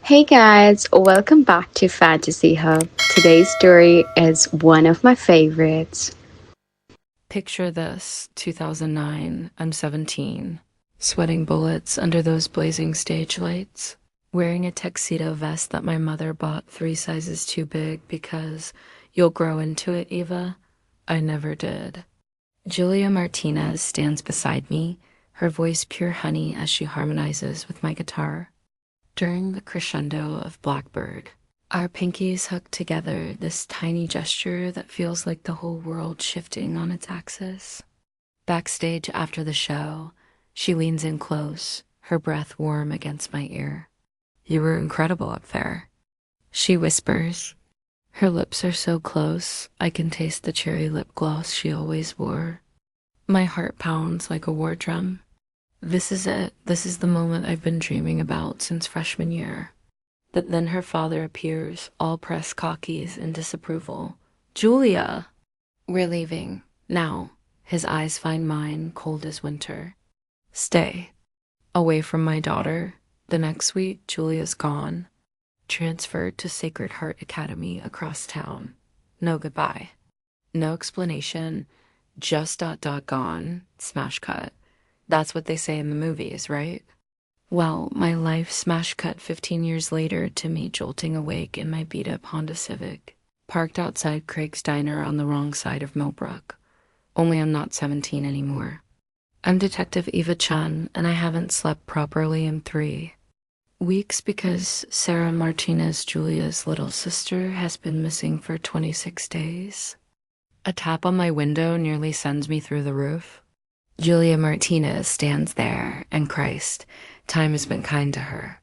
Hey guys, welcome back to Fantasy Hub. Today's story is one of my favorites. Picture this, 2009, I'm 17, sweating bullets under those blazing stage lights, wearing a tuxedo vest that my mother bought 3 sizes too big because you'll grow into it, Eva. I never did. Julia Martinez stands beside me, her voice pure honey as she harmonizes with my guitar. During the crescendo of Blackbird, our pinkies hooked together, this tiny gesture that feels like the whole world shifting on its axis. Backstage after the show, she leans in close, her breath warm against my ear. "You were incredible up there," she whispers. Her lips are so close, I can taste the cherry lip gloss she always wore. My heart pounds like a war drum. This is it. This is the moment I've been dreaming about since freshman year. But then her father appears, all press cockies in disapproval. "Julia!" "We're leaving. Now." His eyes find mine, cold as winter. "Stay." Away from my daughter. The next week, Julia's gone. Transferred to Sacred Heart Academy across town. No goodbye. No explanation. Just ... gone. Smash cut. That's what they say in the movies, right? Well, my life smash cut 15 years later to me jolting awake in my beat-up Honda Civic, parked outside Craig's Diner on the wrong side of Millbrook. Only I'm not 17 anymore. I'm Detective Eva Chan, and I haven't slept properly in 3 weeks because Sarah Martinez, Julia's little sister, has been missing for 26 days. A tap on my window nearly sends me through the roof. Julia Martinez stands there, and Christ, time has been kind to her.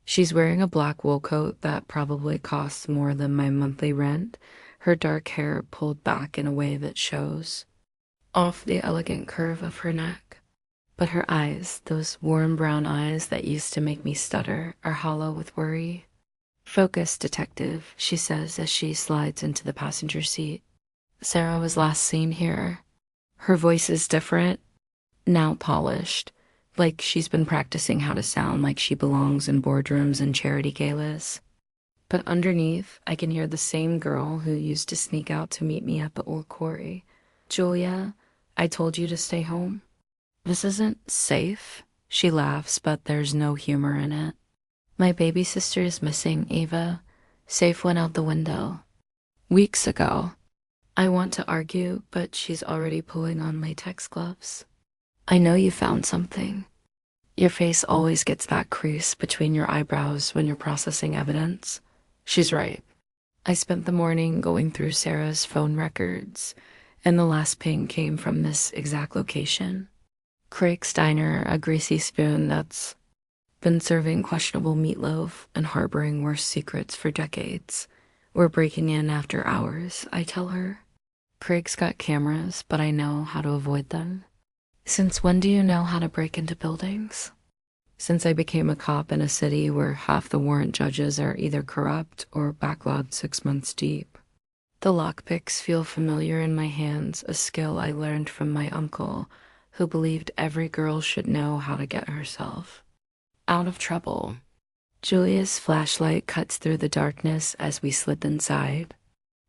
She's wearing a black wool coat that probably costs more than my monthly rent, her dark hair pulled back in a way that shows off the elegant curve of her neck. But her eyes, those warm brown eyes that used to make me stutter, are hollow with worry. "Focus, detective," she says as she slides into the passenger seat. "Sarah was last seen here." Her voice is different, now polished, like she's been practicing how to sound like she belongs in boardrooms and charity galas. But underneath, I can hear the same girl who used to sneak out to meet me at the old quarry. "Julia, I told you to stay home." "This isn't safe." She laughs, but there's no humor in it. "My baby sister is missing, Eva. Safe went out the window. Weeks ago." I want to argue, but she's already pulling on latex gloves. "I know you found something." Your face always gets that crease between your eyebrows when you're processing evidence. She's right. I spent the morning going through Sarah's phone records, and the last ping came from this exact location. Craig's Diner, a greasy spoon that's been serving questionable meatloaf and harboring worse secrets for decades. We're breaking in after hours, I tell her. Craig's got cameras, but I know how to avoid them. "Since when do you know how to break into buildings?" "Since I became a cop in a city where half the warrant judges are either corrupt or backlogged 6 months deep." The lockpicks feel familiar in my hands, a skill I learned from my uncle, who believed every girl should know how to get herself out of trouble. Julia's flashlight cuts through the darkness as we slip inside.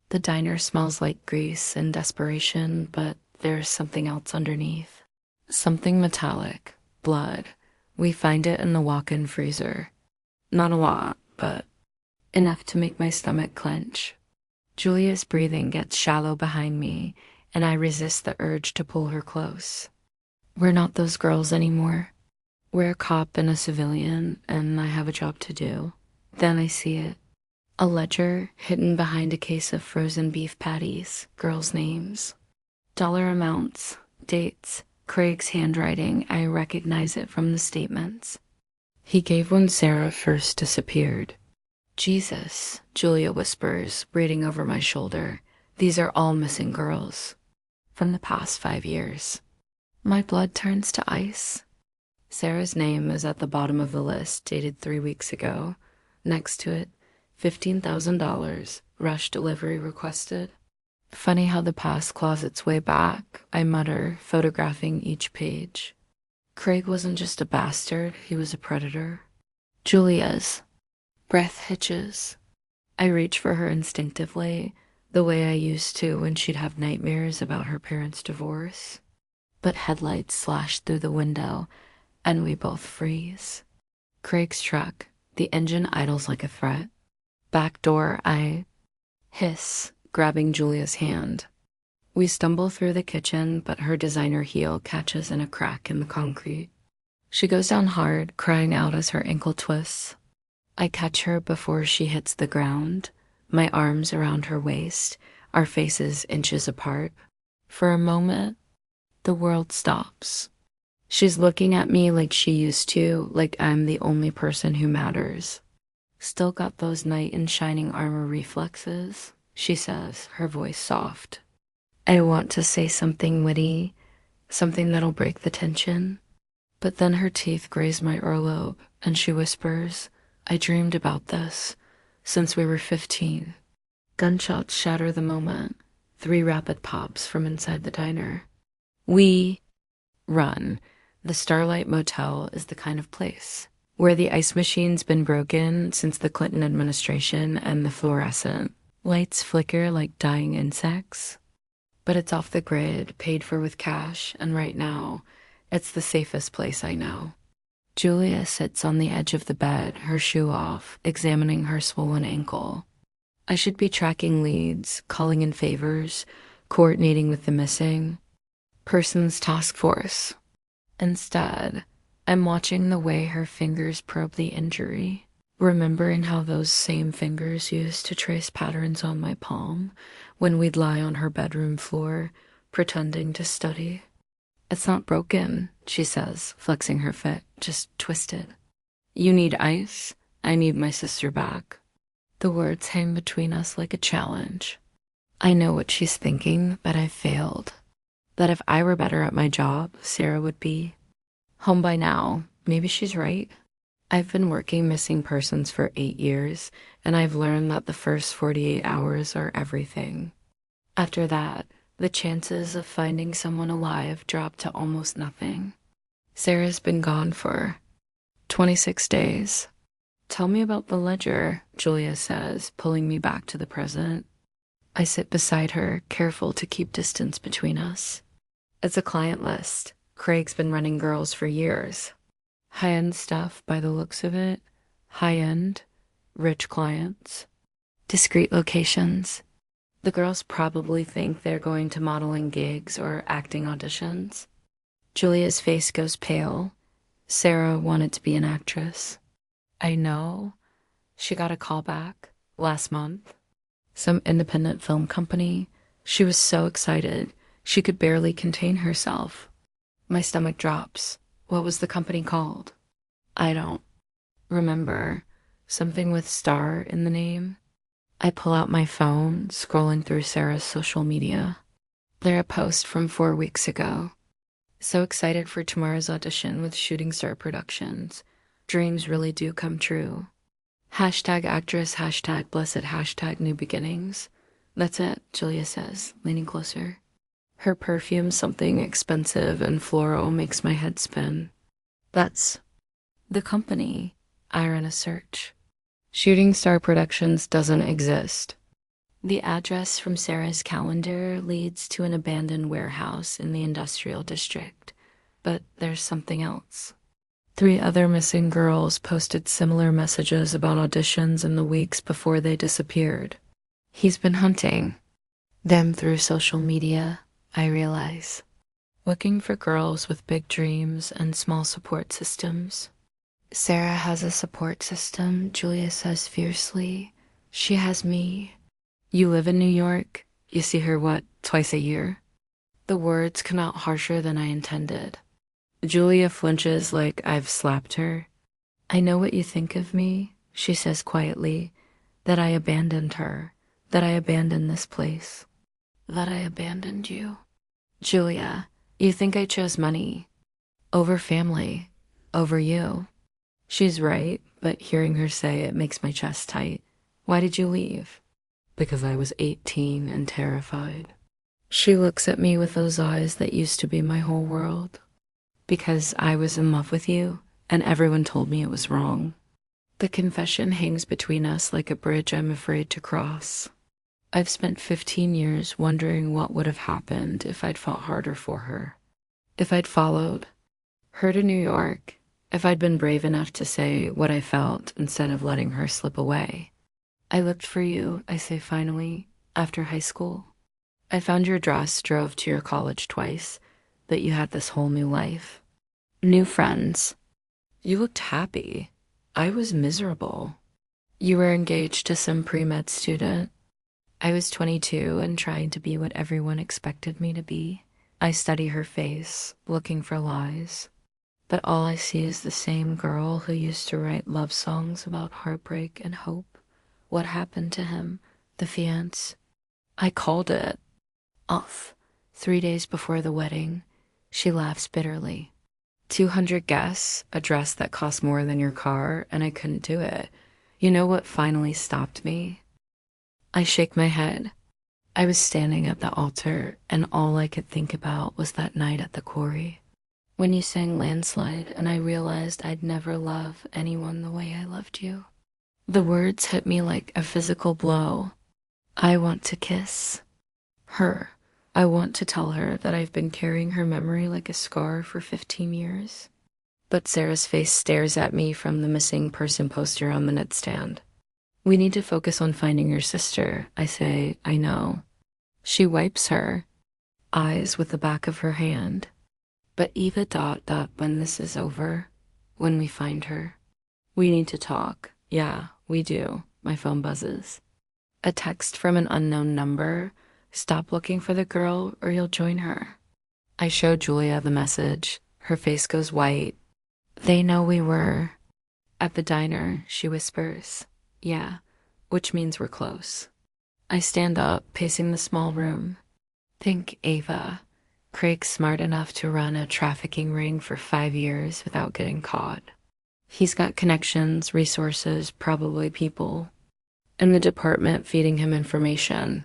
The diner smells like grease and desperation, but there's something else underneath. Something metallic. Blood. We find it in the walk-in freezer. Not a lot, but enough to make my stomach clench. Julia's breathing gets shallow behind me, and I resist the urge to pull her close. We're not those girls anymore. We're a cop and a civilian, and I have a job to do. Then I see it. A ledger hidden behind a case of frozen beef patties, girls' names, dollar amounts, dates, Craig's handwriting. I recognize it from the statements. He gave when Sarah first disappeared. "Jesus," Julia whispers, breathing over my shoulder. "These are all missing girls from the past 5 years." My blood turns to ice. Sarah's name is at the bottom of the list, dated 3 weeks ago. Next to it, $15,000, rush delivery requested. Funny how the past claws its way back, I mutter, photographing each page. Craig wasn't just a bastard, he was a predator. "Julia's." Breath hitches. I reach for her instinctively, the way I used to when she'd have nightmares about her parents' divorce. But headlights slash through the window, and we both freeze. Craig's truck, the engine idles like a threat. Back door, I hiss, grabbing Julia's hand. We stumble through the kitchen, but her designer heel catches in a crack in the concrete. She goes down hard, crying out as her ankle twists. I catch her before she hits the ground, my arms around her waist, our faces inches apart. For a moment, the world stops. She's looking at me like she used to, like I'm the only person who matters. Still got those knight in shining armor reflexes, she says, her voice soft. I want to say something witty, something that'll break the tension. But then her teeth graze my earlobe, and she whispers, I dreamed about this since we were 15. Gunshots shatter the moment, 3 rapid pops from inside the diner. We run. The Starlight Motel is the kind of place where the ice machine's been broken since the Clinton administration and the fluorescent lights flicker like dying insects. But it's off the grid, paid for with cash, and right now, it's the safest place I know. Julia sits on the edge of the bed, her shoe off, examining her swollen ankle. I should be tracking leads, calling in favors, coordinating with the missing persons task force. Instead, I'm watching the way her fingers probe the injury, remembering how those same fingers used to trace patterns on my palm when we'd lie on her bedroom floor, pretending to study. It's not broken, she says, flexing her foot, just twisted. You need ice, I need my sister back. The words hang between us like a challenge. I know what she's thinking, but I failed. That if I were better at my job, Sarah would be home by now. Maybe she's right. I've been working missing persons for 8 years, and I've learned that the first 48 hours are everything. After that, the chances of finding someone alive drop to almost nothing. Sarah's been gone for 26 days. Tell me about the ledger, Julia says, pulling me back to the present. I sit beside her, careful to keep distance between us. It's a client list. Craig's been running girls for years. High-end stuff by the looks of it. High-end, rich clients. Discreet locations. The girls probably think they're going to modeling gigs or acting auditions. Julia's face goes pale. Sarah wanted to be an actress. I know. She got a call back last month. Some independent film company. She was so excited. She could barely contain herself. My stomach drops. What was the company called? I don't remember. Something with star in the name. I pull out my phone, scrolling through Sarah's social media. They're a post from 4 weeks ago. So excited for tomorrow's audition with Shooting Star Productions. Dreams really do come true. Hashtag actress, hashtag blessed, hashtag new beginnings. That's it, Julia says, leaning closer. Her perfume, something expensive and floral, makes my head spin. That's the company. I run a search. Shooting Star Productions doesn't exist. The address from Sarah's calendar leads to an abandoned warehouse in the industrial district. But there's something else. 3 other missing girls posted similar messages about auditions in the weeks before they disappeared. He's been hunting them through social media, I realize. Looking for girls with big dreams and small support systems. Sarah has a support system, Julia says fiercely. She has me. You live in New York. You see her, what, twice a year? The words come out harsher than I intended. Julia flinches like I've slapped her. I know what you think of me, she says quietly, that I abandoned her, that I abandoned this place, that I abandoned you. Julia, you think I chose money over family, over you. She's right, but hearing her say it makes my chest tight. Why did you leave? Because I was 18 and terrified. She looks at me with those eyes that used to be my whole world. Because I was in love with you, and everyone told me it was wrong. The confession hangs between us like a bridge I'm afraid to cross. I've spent 15 years wondering what would have happened if I'd fought harder for her. If I'd followed her to New York, if I'd been brave enough to say what I felt instead of letting her slip away. I looked for you, I say finally, after high school. I found your dress, drove to your college twice, that you had this whole new life. New friends. You looked happy. I was miserable. You were engaged to some pre-med student. I was 22 and trying to be what everyone expected me to be. I study her face, looking for lies. But all I see is the same girl who used to write love songs about heartbreak and hope. What happened to him? The fiance? I called it off. 3 days before the wedding, she laughs bitterly. 200 guests, a dress that cost more than your car, and I couldn't do it. You know what finally stopped me? I shake my head. I was standing at the altar, and all I could think about was that night at the quarry. When you sang Landslide, and I realized I'd never love anyone the way I loved you. The words hit me like a physical blow. I want to kiss her. I want to tell her that I've been carrying her memory like a scar for 15 years. But Sarah's face stares at me from the missing person poster on the nightstand. We need to focus on finding your sister, I say. I know. She wipes her eyes with the back of her hand. But Eva ... when this is over, when we find her, we need to talk. Yeah, we do. My phone buzzes. A text from an unknown number. Stop looking for the girl or you'll join her. I show Julia the message. Her face goes white. They know we were at the diner, she whispers. Yeah, which means we're close. I stand up, pacing the small room. Think Ava. Craig's smart enough to run a trafficking ring for 5 years without getting caught. He's got connections, resources, probably people in the department feeding him information.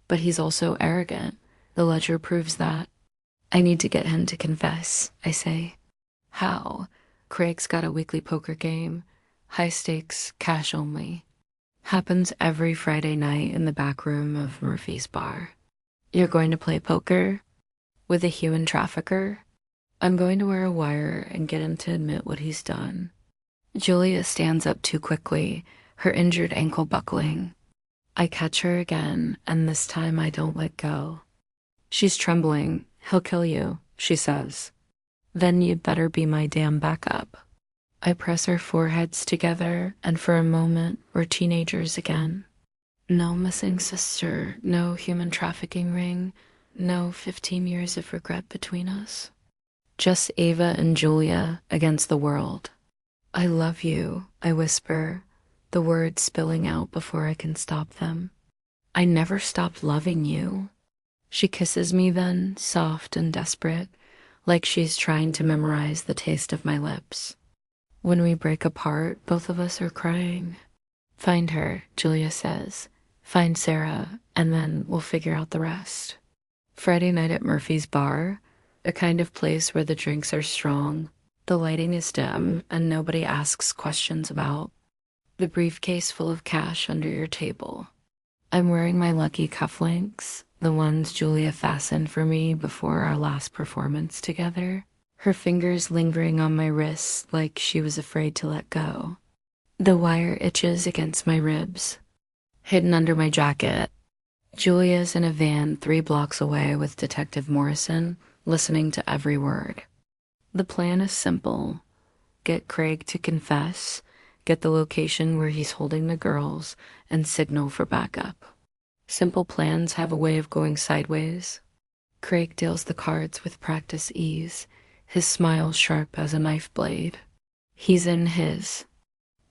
But he's also arrogant. The ledger proves that. I need to get him to confess, I say. How? Craig's got a weekly poker game. High stakes, cash only. Happens every Friday night in the back room of Murphy's bar. You're going to play poker? With a human trafficker? I'm going to wear a wire and get him to admit what he's done. Julia stands up too quickly, her injured ankle buckling. I catch her again, and this time I don't let go. She's trembling. He'll kill you, she says. Then you'd better be my damn backup. I press our foreheads together, and for a moment, we're teenagers again. No missing sister, no human trafficking ring, no 15 years of regret between us. Just Ava and Julia against the world. I love you, I whisper, the words spilling out before I can stop them. I never stopped loving you. She kisses me then, soft and desperate, like she's trying to memorize the taste of my lips. When we break apart, both of us are crying. Find her, Julia says. Find Sarah, and then we'll figure out the rest. Friday night at Murphy's bar, a kind of place where the drinks are strong, the lighting is dim, and nobody asks questions about the briefcase full of cash under your table. I'm wearing my lucky cufflinks, the ones Julia fastened for me before our last performance together, her fingers lingering on my wrists like she was afraid to let go. The wire itches against my ribs. Hidden under my jacket, Julia's in a van 3 blocks away with Detective Morrison, listening to every word. The plan is simple. Get Craig to confess, get the location where he's holding the girls, and signal for backup. Simple plans have a way of going sideways. Craig deals the cards with practice ease, his smile sharp as a knife blade. He's in his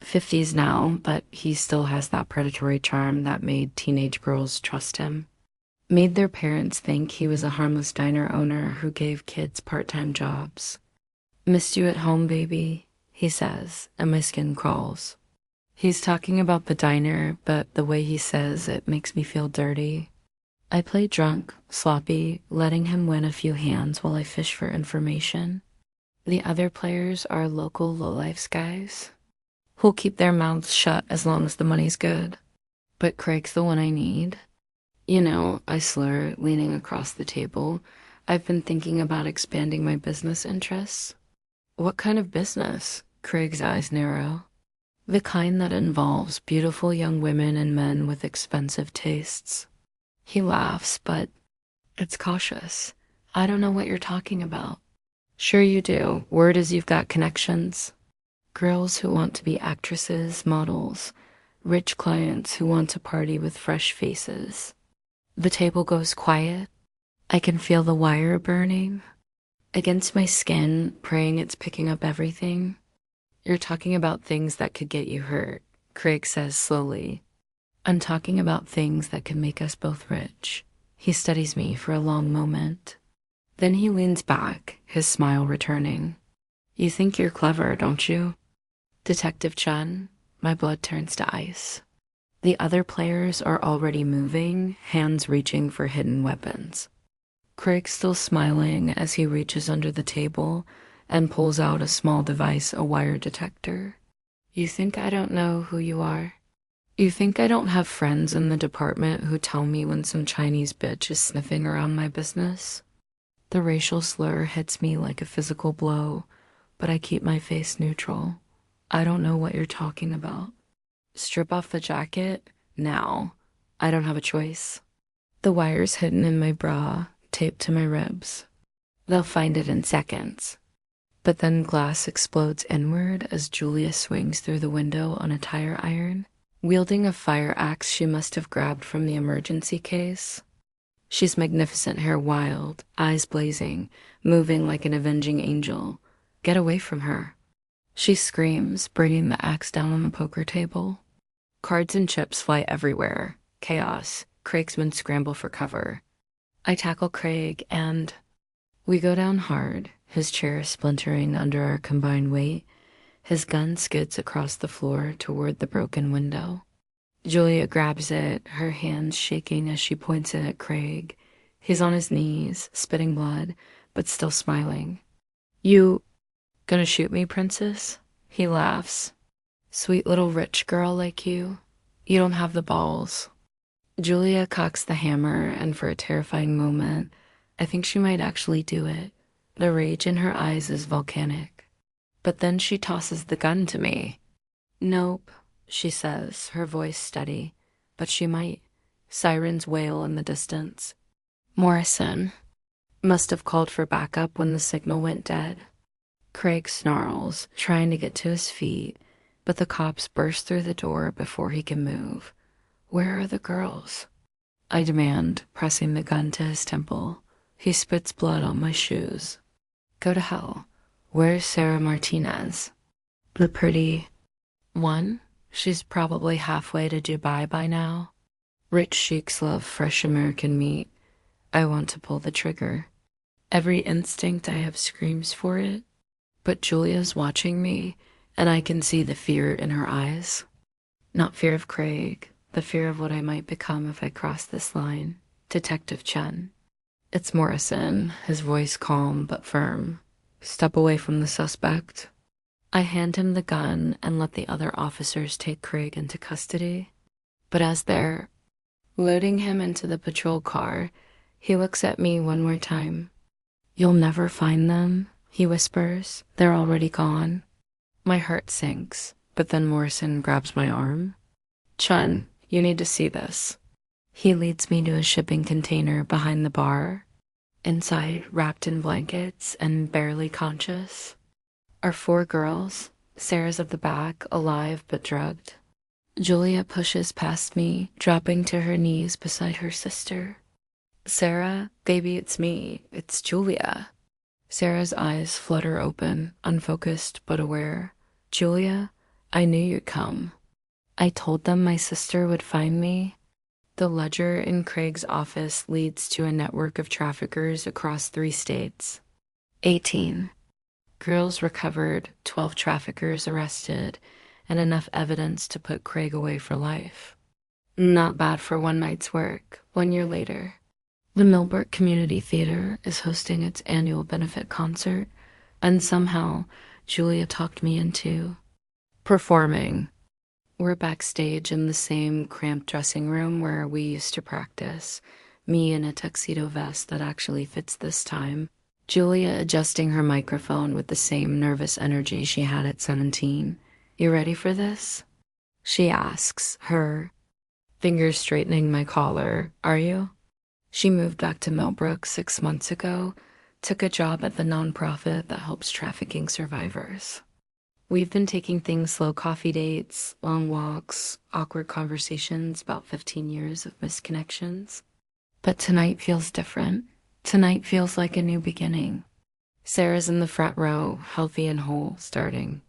50s now, but he still has that predatory charm that made teenage girls trust him. Made their parents think he was a harmless diner owner who gave kids part-time jobs. Missed you at home, baby, he says, and my skin crawls. He's talking about the diner, but the way he says it makes me feel dirty. I play drunk, sloppy, letting him win a few hands while I fish for information. The other players are local lowlifes guys who'll keep their mouths shut as long as the money's good. But Craig's the one I need. I slur, leaning across the table. I've been thinking about expanding my business interests. What kind of business? Craig's eyes narrow. The kind that involves beautiful young women and men with expensive tastes. He laughs, but it's cautious. I don't know what you're talking about. Sure you do. Word is you've got connections. Girls who want to be actresses, models, rich clients who want to party with fresh faces. The table goes quiet. I can feel the wire burning against my skin, praying it's picking up everything. You're talking about things that could get you hurt, Craig says slowly. I'm talking about things that could make us both rich. He studies me for a long moment. Then he leans back, his smile returning. You think you're clever, don't you? Detective Chen, my blood turns to ice. The other players are already moving, hands reaching for hidden weapons. Craig's still smiling as he reaches under the table and pulls out a small device, a wire detector. You think I don't know who you are? You think I don't have friends in the department who tell me when some Chinese bitch is sniffing around my business? The racial slur hits me like a physical blow, but I keep my face neutral. I don't know what you're talking about. Strip off the jacket, now. I don't have a choice. The wire's hidden in my bra, taped to my ribs. They'll find it in seconds. But then glass explodes inward as Julia swings through the window on a tire iron, wielding a fire axe she must have grabbed from the emergency case. She's magnificent, hair wild, eyes blazing, moving like an avenging angel. Get away from her. She screams, bringing the axe down on the poker table. Cards and chips fly everywhere. Chaos. Craig's men scramble for cover. I tackle Craig and we go down hard, his chair splintering under our combined weight. His gun skids across the floor toward the broken window. Julia grabs it, her hands shaking as she points it at Craig. He's on his knees, spitting blood, but still smiling. You gonna shoot me, princess? He laughs. Sweet little rich girl like you. You don't have the balls. Julia cocks the hammer, and for a terrifying moment, I think she might actually do it. The rage in her eyes is volcanic. But then she tosses the gun to me. Nope, she says, her voice steady. But she might. Sirens wail in the distance. Morrison must have called for backup when the signal went dead. Craig snarls, trying to get to his feet, but the cops burst through the door before he can move. Where are the girls? I demand, pressing the gun to his temple. He spits blood on my shoes. Go to hell. Where's Sarah Martinez? The pretty one? She's probably halfway to Dubai by now. Rich sheiks love fresh American meat. I want to pull the trigger. Every instinct I have screams for it. But Julia's watching me, and I can see the fear in her eyes. Not fear of Craig, the fear of what I might become if I cross this line. Detective Chen. It's Morrison, his voice calm but firm. Step away from the suspect. I hand him the gun and let the other officers take Craig into custody. But as they're loading him into the patrol car, he looks at me one more time. You'll never find them, he whispers. They're already gone. My heart sinks, but then Morrison grabs my arm. Chun, you need to see this. He leads me to a shipping container behind the bar. Inside, wrapped in blankets and barely conscious, are 4 girls. Sarah's at the back, alive but drugged. Julia pushes past me, dropping to her knees beside her sister. Sarah, baby, it's me. It's Julia. Sarah's eyes flutter open, unfocused but aware. Julia, I knew you'd come. I told them my sister would find me. The ledger in Craig's office leads to a network of traffickers across 3 states. 18. Girls recovered, 12 traffickers arrested, and enough evidence to put Craig away for life. Not bad for one night's work. 1 year later, the Millbrook Community Theater is hosting its annual benefit concert, and somehow Julia talked me into Performing. We're backstage in the same cramped dressing room where we used to practice. Me in a tuxedo vest that actually fits this time. Julia adjusting her microphone with the same nervous energy she had at 17. You ready for this? She asks, her fingers straightening my collar. Are you? She moved back to Millbrook 6 months ago, took a job at the nonprofit that helps trafficking survivors. We've been taking things slow, coffee dates, long walks, awkward conversations, about 15 years of misconnections. But tonight feels different. Tonight feels like a new beginning. Sarah's in the front row, healthy and whole, starting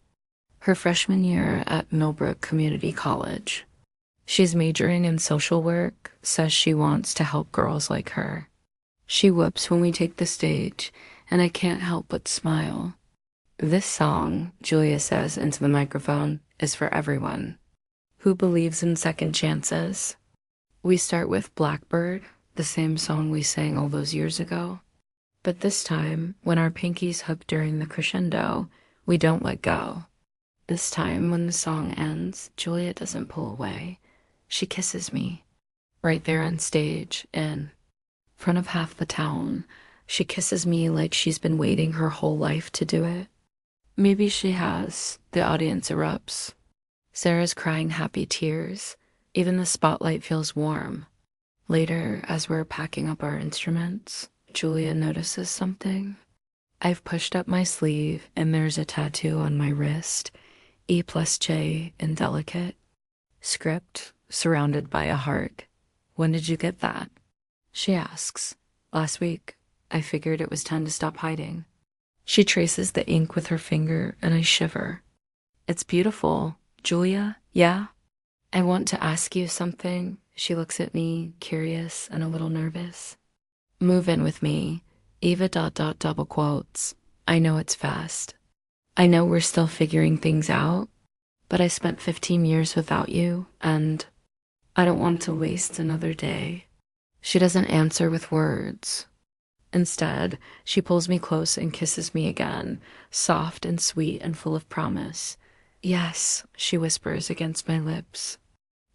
her freshman year at Millbrook Community College. She's majoring in social work, says she wants to help girls like her. She whoops when we take the stage, and I can't help but smile. This song, Julia says into the microphone, is for everyone who believes in second chances. We start with Blackbird, the same song we sang all those years ago. But this time, when our pinkies hook during the crescendo, we don't let go. This time, when the song ends, Julia doesn't pull away. She kisses me, right there on stage, in front of half the town. She kisses me like she's been waiting her whole life to do it. Maybe she has. The audience erupts. Sarah's crying happy tears. Even the spotlight feels warm. Later, as we're packing up our instruments, Julia notices something. I've pushed up my sleeve and there's a tattoo on my wrist, E+J in delicate. Script surrounded by a heart. When did you get that? She asks. Last week. I figured it was time to stop hiding. She traces the ink with her finger and I shiver. It's beautiful. Julia, yeah? I want to ask you something. She looks at me, curious and a little nervous. Move in with me. Eva ... double quotes. I know it's fast. I know we're still figuring things out, but I spent 15 years without you, and I don't want to waste another day. She doesn't answer with words. Instead, she pulls me close and kisses me again, soft and sweet and full of promise. Yes, she whispers against my lips.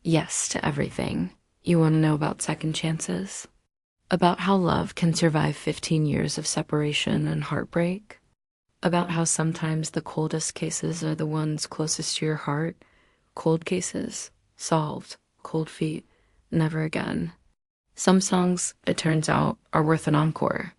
Yes to everything. You want to know about second chances? About how love can survive 15 years of separation and heartbreak? About how sometimes the coldest cases are the ones closest to your heart? Cold cases, solved, cold feet, never again. Some songs, it turns out, are worth an encore.